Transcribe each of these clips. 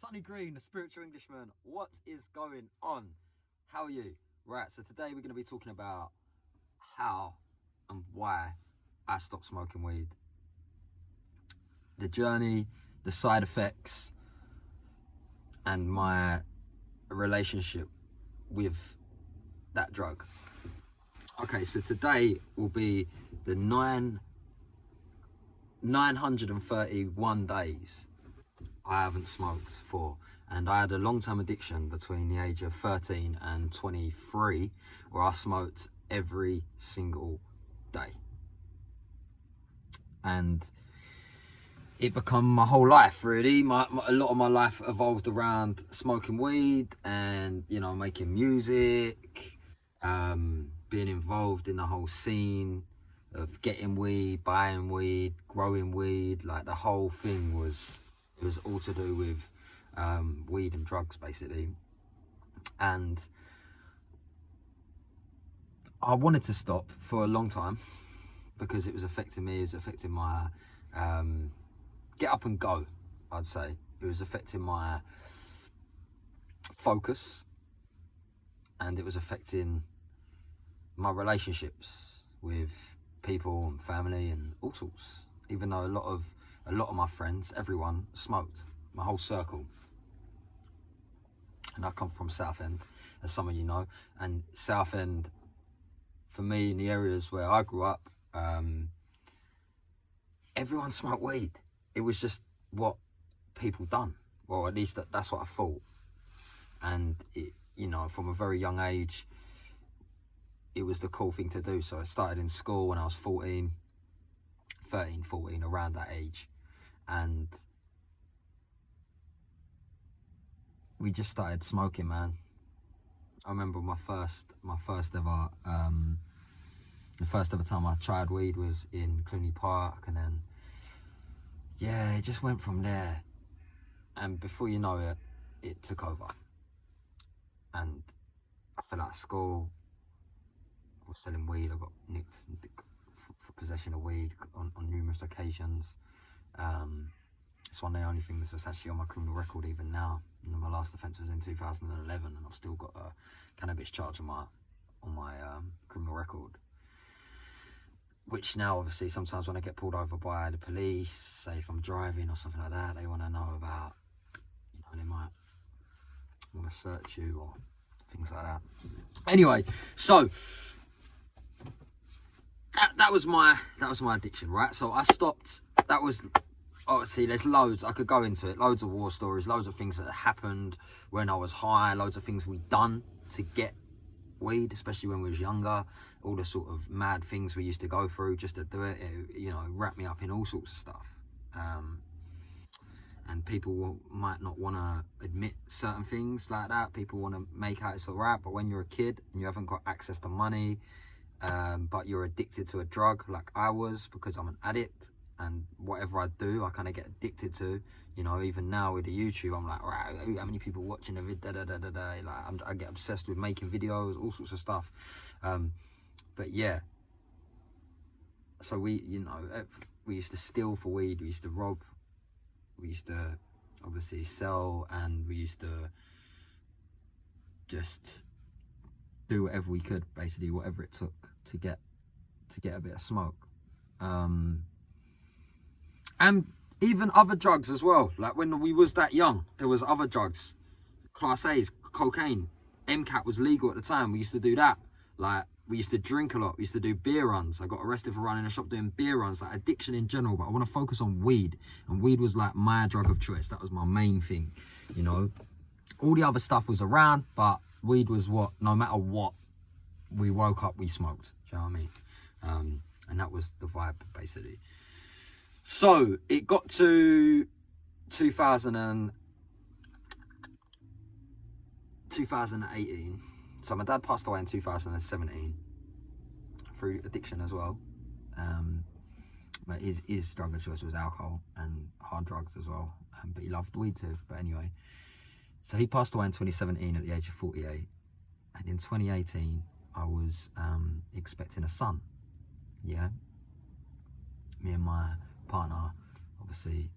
Sonny Green, the spiritual Englishman. What is going on? How are you? Right, so today we're going to be talking about how and why I stopped smoking weed. The journey, the side effects, and my relationship with that drug. Okay, so today will be the 931 days I haven't smoked for, and I had a long-term addiction between the age of 13 and 23 where I smoked every single day, and it became my whole life really. A lot of my life evolved around smoking weed and, you know, making music, being involved in the whole scene of getting weed, buying weed, growing weed. Like the whole thing was all to do with weed and drugs basically. And I wanted to stop for a long time because it was affecting me, it was affecting my get up and go, I'd say. It was affecting my focus, and it was affecting my relationships with people and family and all sorts. Even though a lot of my friends, everyone smoked, my whole circle. And I come from Southend, as some of you know, and Southend, for me, in the areas where I grew up, everyone smoked weed. It was just what people done. Well, at least that's what I thought. And it, you know, from a very young age, it was the cool thing to do. So I started in school when I was 13, 14, around that age. And we just started smoking, man. I remember the first ever time I tried weed was in Cluny Park, and then yeah, it just went from there. And before you know it, it took over. And I fell out of school. I was selling weed. I got nicked for possession of weed on numerous occasions. It's one of the only things that's actually on my criminal record even now. And my last offence was in 2011, and I've still got a cannabis charge on my criminal record. Which now, obviously, sometimes when I get pulled over by the police, say if I'm driving or something like that, they want to know about, you know, they might want to search you or things like that. Anyway, so that was my addiction, right? So I stopped. That was, obviously, there's loads I could go into it, loads of war stories, loads of things that happened when I was high, loads of things we done to get weed, especially when we was younger, all the sort of mad things we used to go through just to do it. It, you know, wrapped me up in all sorts of stuff. And people might not want to admit certain things like that. People want to make out it's all right, but when you're a kid and you haven't got access to money, but you're addicted to a drug like I was, because I'm an addict, and whatever I do, I kind of get addicted to. You know, even now with the YouTube, I'm like, right, how many people watching a video? Like, I get obsessed with making videos, all sorts of stuff. But yeah, so we used to steal for weed, we used to rob, we used to obviously sell, and we used to just do whatever we could, basically, whatever it took to get a bit of smoke. And even other drugs as well. Like when we was that young, there was other drugs, Class A's, cocaine, MCAT was legal at the time. We used to do that. Like, we used to drink a lot. We used to do beer runs. I got arrested for running a shop doing beer runs, like addiction in general. But I want to focus on weed. And weed was like my drug of choice. That was my main thing, you know. All the other stuff was around, but weed was what, no matter what, we woke up, we smoked. Do you know what I mean? And that was the vibe, basically. So it got to 2018. So my dad passed away in 2017 through addiction as well. But his drug of choice was alcohol and hard drugs as well. But he loved weed too. But anyway, so he passed away in 2017 at the age of 48. And in 2018, I was expecting a son. Yeah. Me and my partner obviously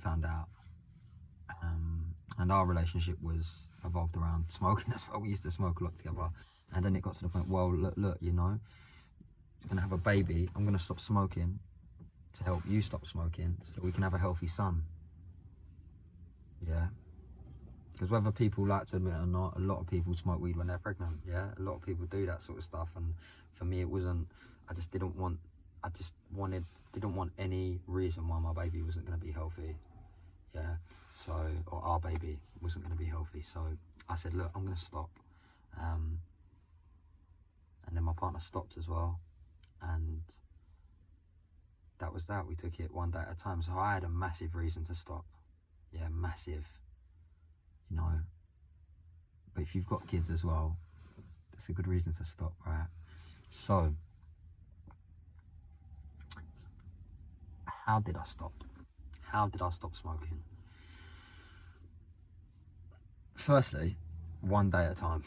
found out And our relationship was evolved around smoking as well. We used to smoke a lot together. And then it got to the point, well, look, you know, you're gonna have a baby. I'm gonna stop smoking to help you stop smoking so that we can have a healthy son. Yeah. Because whether people like to admit it or not, a lot of people smoke weed when they're pregnant. Yeah. A lot of people do that sort of stuff. And for me, it wasn't, didn't want any reason why my baby wasn't gonna be healthy. Yeah. So, or our baby wasn't gonna be healthy. So I said, look, I'm gonna stop. And then my partner stopped as well, and that was that. We took it one day at a time. So I had a massive reason to stop. Yeah, massive, you know. But if you've got kids as well, that's a good reason to stop, right? So how did I stop? How did I stop smoking? Firstly, one day at a time.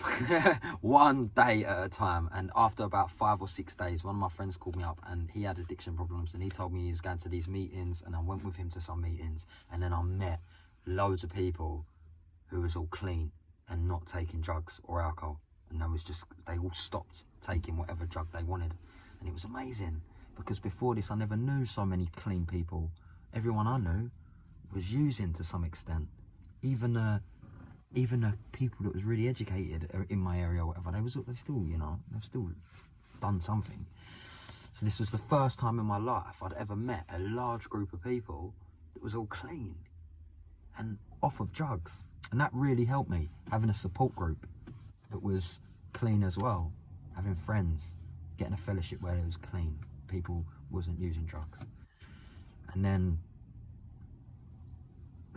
One day at a time. And after about 5 or 6 days, one of my friends called me up, and he had addiction problems, and he told me he was going to these meetings, and I went with him to some meetings, and then I met loads of people who was all clean and not taking drugs or alcohol, and they all stopped taking whatever drug they wanted. And it was amazing, because before this I never knew so many clean people. Everyone I knew was using to some extent. Even the people that was really educated in my area or whatever, they still, you know, they've still done something. So this was the first time in my life I'd ever met a large group of people that was all clean and off of drugs. And that really helped me, having a support group that was clean as well, having friends, getting a fellowship where it was clean, people wasn't using drugs. And then,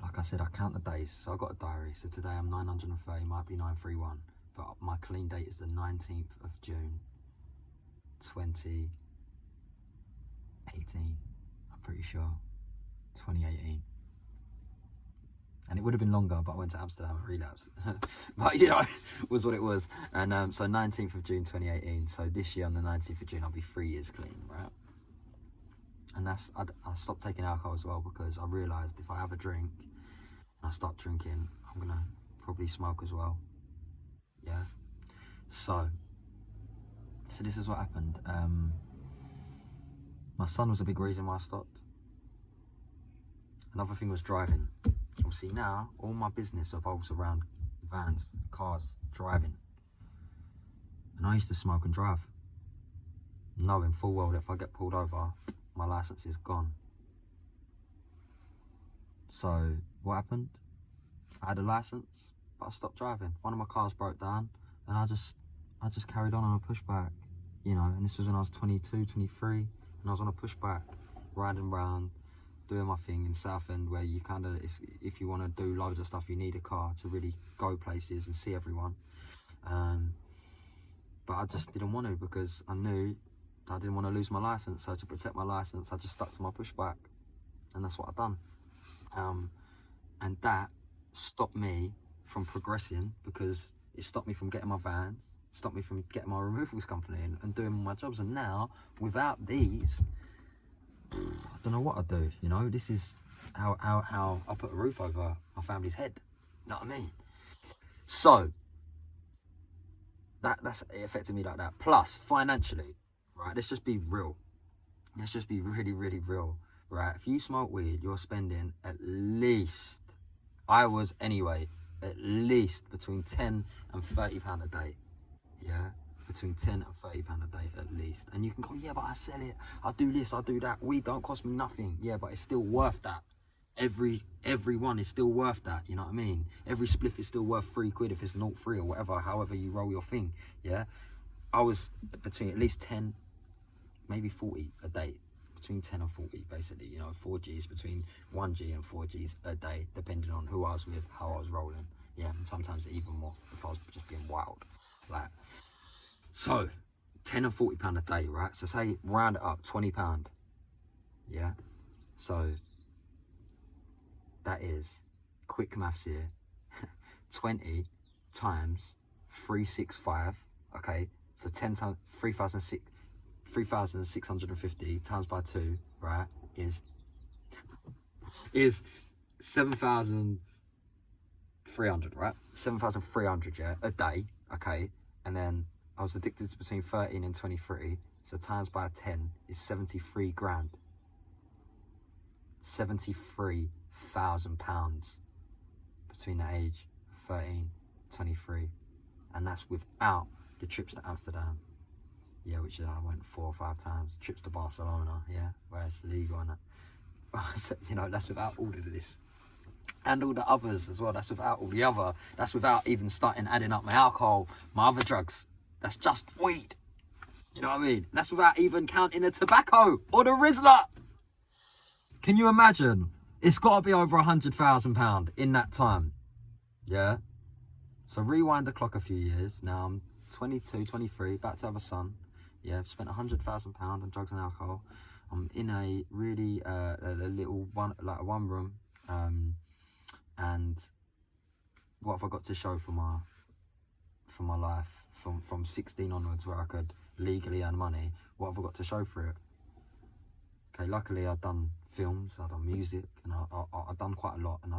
like I said, I count the days. So I got a diary. So today I'm 930, might be 931, but my clean date is the 19th of June, 2018. I'm pretty sure, 2018. And it would have been longer, but I went to Amsterdam and relapsed. But you know, it was what it was. And so 19th of June, 2018. So this year on the 19th of June, I'll be 3 years clean, right? And I stopped taking alcohol as well, because I realised if I have a drink and I start drinking, I'm gonna probably smoke as well. Yeah. So this is what happened. My son was a big reason why I stopped. Another thing was driving. You'll see now, all my business revolves around vans, cars, driving. And I used to smoke and drive, knowing full well that if I get pulled over, my license is gone. So what happened? I had a license, but I stopped driving. One of my cars broke down, and I just carried on a pushback, you know. And this was when I was 22, 23, and I was on a pushback, riding around, doing my thing in Southend, where you kind of, if you want to do loads of stuff, you need a car to really go places and see everyone. But I just didn't want to, because I knew I didn't want to lose my license. So to protect my license, I just stuck to my pushback, and that's what I've done. And that stopped me from progressing, because it stopped me from getting my vans, stopped me from getting my removals company and doing my jobs. And now, without these, I don't know what I'd do, you know. This is how I put a roof over my family's head, you know what I mean? So that's it affected me like that. Plus, financially, right, let's just be real. Let's just be really, really real, right? If you smoke weed, you're spending at least, I was anyway, at least between 10 and £30 a day, yeah? Between 10 and £30 a day at least. And you can go, yeah, but I sell it, I do this, I do that. Weed don't cost me nothing. Yeah, but it's still worth that. Every one is still worth that, you know what I mean? Every spliff is still worth £3 if it's 0.3 or whatever, however you roll your thing, yeah? I was between at least 10, maybe 40 a day. Between 10 and 40, basically, you know, 4Gs, between 1G and 4Gs a day, depending on who I was with, how I was rolling. Yeah, and sometimes even more if I was just being wild. Like, so 10 and £40 a day, right? So say round it up, £20. Yeah. So that is, quick maths here, 20 times 365. Okay, so 10 times 3,650 times by 2, right, is 7,000 7,300, right? 7,300, yeah, a day, okay? And then I was addicted to between 13 and 23, so times by 10 is 73 grand. £73,000 between the age of 13 23, and that's without the trips to Amsterdam, yeah, which I went 4 or 5 times, trips to Barcelona, yeah, where it's legal and that. So, you know, that's without all of this and all the others as well. That's without all the other, that's without even starting adding up my alcohol, my other drugs. That's just weed, you know what I mean? That's without even counting the tobacco or the Rizla. Can you imagine? It's got to be over £100,000 in that time. Yeah. So rewind the clock a few years. Now I'm 22, 23, about to have a son. Yeah, I've spent £100,000 on drugs and alcohol. I'm in a really a little one, like a one room. And what have I got to show for my life from 16 onwards, where I could legally earn money? What have I got to show for it? Okay, luckily I've done films, I've done music, and I've done quite a lot, and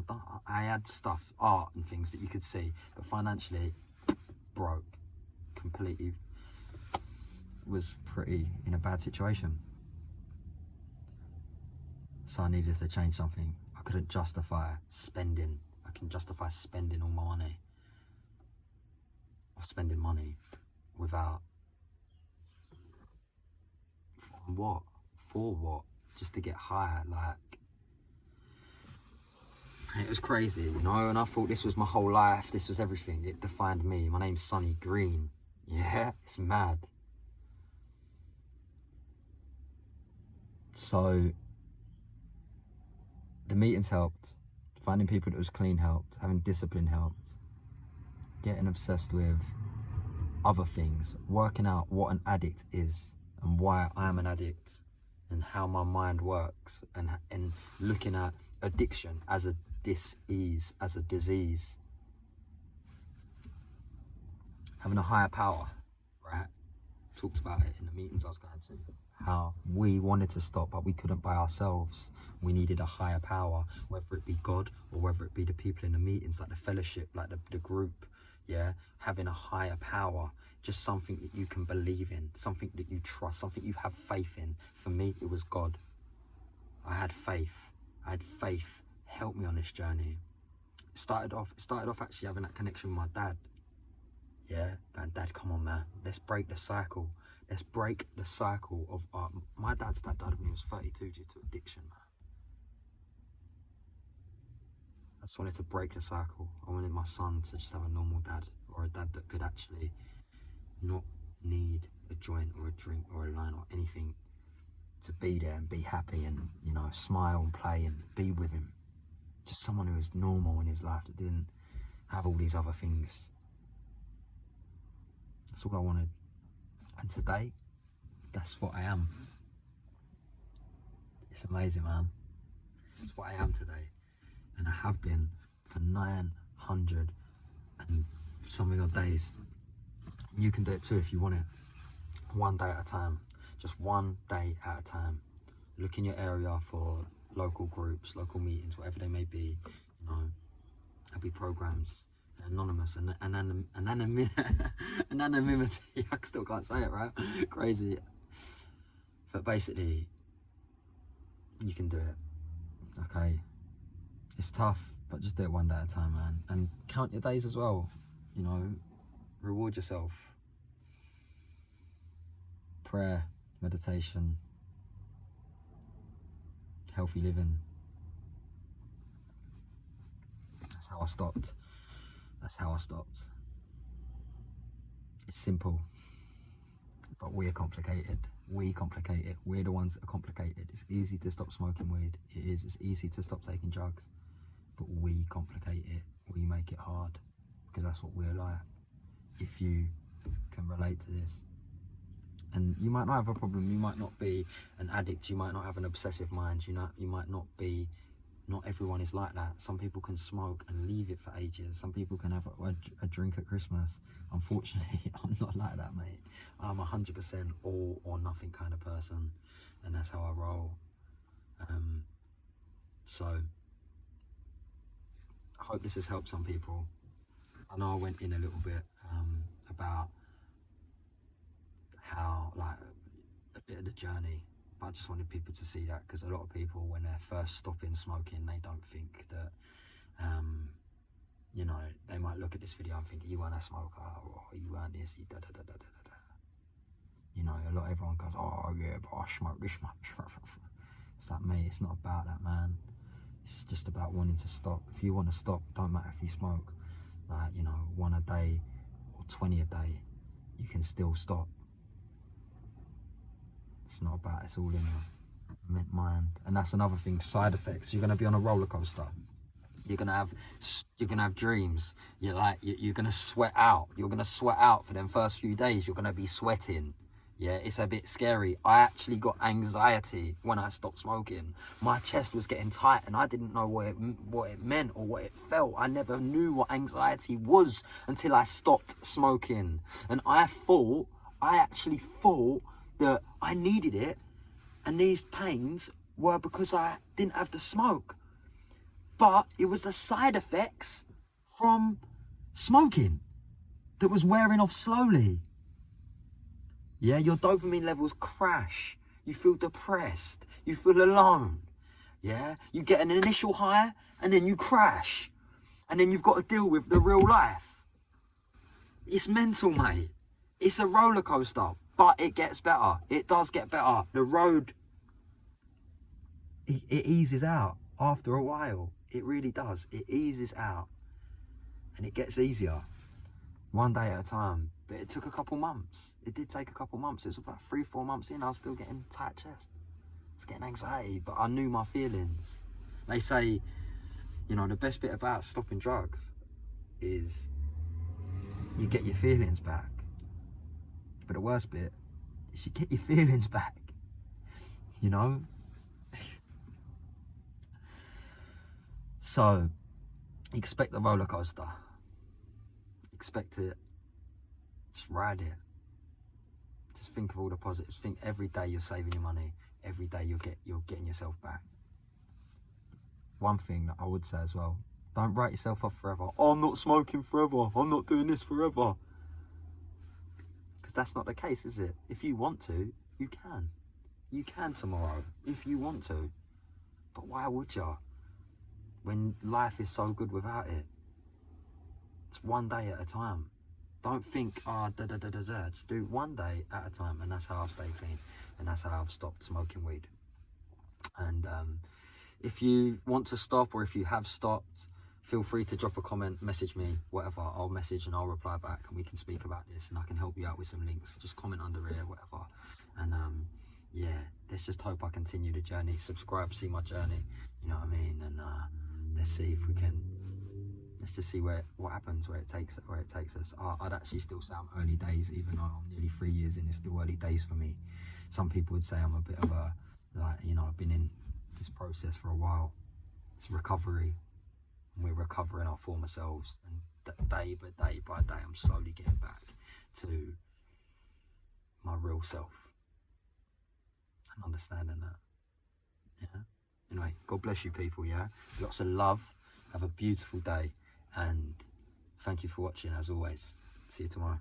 I had stuff, art and things that you could see, but financially broke, completely, was pretty in a bad situation. So I needed to change something. I couldn't justify spending. I can justify spending all my money, or spending money without, what? For what? Just to get higher, like. It was crazy, you know, and I thought this was my whole life, this was everything. It defined me. My name's Sonny Green. Yeah, it's mad. So the meetings helped, finding people that was clean helped, having discipline helped, getting obsessed with other things, working out what an addict is and why I'm an addict and how my mind works, and looking at addiction as a dis-ease, as a disease. Having a higher power, right? Talked about it in the meetings I was going to. How we wanted to stop, but we couldn't by ourselves. We needed a higher power, whether it be God or whether it be the people in the meetings, like the fellowship, like the group, yeah? Having a higher power, just something that you can believe in, something that you trust, something you have faith in. For me, it was God. I had faith. Help me on this journey. It started off actually having that connection with my dad. Yeah, going, Dad, come on, man. Let's break the cycle. Let's break the cycle of my dad's dad died when he was 32 due to addiction, man. I just wanted to break the cycle. I wanted my son to just have a normal dad, or a dad that could actually not need a joint or a drink or a line or anything, to be there and be happy and, you know, smile and play and be with him. Just someone who was normal in his life, that didn't have all these other things. That's all I wanted. And today, that's what I am. It's amazing, man. It's what I am today. And I have been for 900 and something odd days. You can do it too if you want it. One day at a time. Just one day at a time. Look in your area for local groups, local meetings, whatever they may be. You know, there'll be programs, anonymous, and anonymity. I still can't say it, right? Crazy. But basically, you can do it. Okay. It's tough, but just do it one day at a time, man. And count your days as well. You know, reward yourself. Prayer, meditation, healthy living. That's how I stopped. It's simple, but we're complicated. We're the ones that are complicated. It's easy to stop smoking weed. It is. It's easy to stop taking drugs. But we complicate it. We make it hard, because that's what we're like. If you can relate to this. And you might not have a problem, you might not be an addict, you might not have an obsessive mind, you might not be, not everyone is like that. Some people can smoke and leave it for ages. Some people can have a drink at Christmas. Unfortunately, I'm not like that, mate. I'm 100% all or nothing kind of person, and that's how I roll. So, hope this has helped some people. I know I went in a little bit about how, like, a bit of the journey, but I just wanted people to see that, because a lot of people, when they're first stopping smoking, they don't think that, you know, they might look at this video and think, you weren't a smoker, or you weren't this, you da da da da da da da. You know, everyone goes, oh yeah, but I smoke this much. It's like, mate, it's not about that, man. It's just about wanting to stop. If you want to stop, don't matter if you smoke, like, you know, 1 a day or 20 a day, you can still stop. It's not about, it's all in your mind. And that's another thing, side effects. You're gonna be on a roller coaster. You're gonna have dreams. You're gonna sweat out. You're gonna sweat out for them first few days. You're gonna be sweating. Yeah, it's a bit scary. I actually got anxiety when I stopped smoking. My chest was getting tight, and I didn't know what it meant or what it felt. I never knew what anxiety was until I stopped smoking. And I actually thought that I needed it, and these pains were because I didn't have the smoke. But it was the side effects from smoking that was wearing off slowly. Yeah, your dopamine levels crash. You feel depressed. You feel alone. Yeah, you get an initial high and then you crash. And then you've got to deal with the real life. It's mental, mate. It's a roller coaster, but it gets better. It does get better. The road, it eases out after a while. It really does. It eases out and it gets easier, 1 day at a time. But it took a couple months. It did take a couple months. It was about 3-4 months in. I was still getting tight chest. I was getting anxiety, but I knew my feelings. They say, you know, the best bit about stopping drugs is you get your feelings back. But the worst bit is you get your feelings back. You know? So, expect the roller coaster. Expect it. Just ride it. Just think of all the positives. Think every day you're saving your money. Every day you're getting yourself back. One thing that I would say as well, don't write yourself off forever. Oh, I'm not smoking forever. I'm not doing this forever. Because that's not the case, is it? If you want to, you can. You can tomorrow, if you want to. But why would you? When life is so good without it. It's 1 day at a time. Don't think, just do 1 day at a time. And that's how I've stayed clean. And that's how I've stopped smoking weed. And if you want to stop, or if you have stopped, feel free to drop a comment, message me, whatever. I'll message and I'll reply back, and we can speak about this, and I can help you out with some links. Just comment under here, whatever. And yeah, let's just hope I continue the journey. Subscribe, see my journey, you know what I mean? And let's see if we can, let's just see what happens, where it takes us. I'd actually still say I'm early days, even though I'm nearly 3 years in. It's still early days for me. Some people would say I'm a bit of a, like, you know, I've been in this process for a while. It's recovery, and we're recovering our former selves, and day by day by day I'm slowly getting back to my real self and understanding that. Yeah. Anyway, God bless you people, yeah? Lots of love. Have a beautiful day, and thank you for watching as always. See you tomorrow.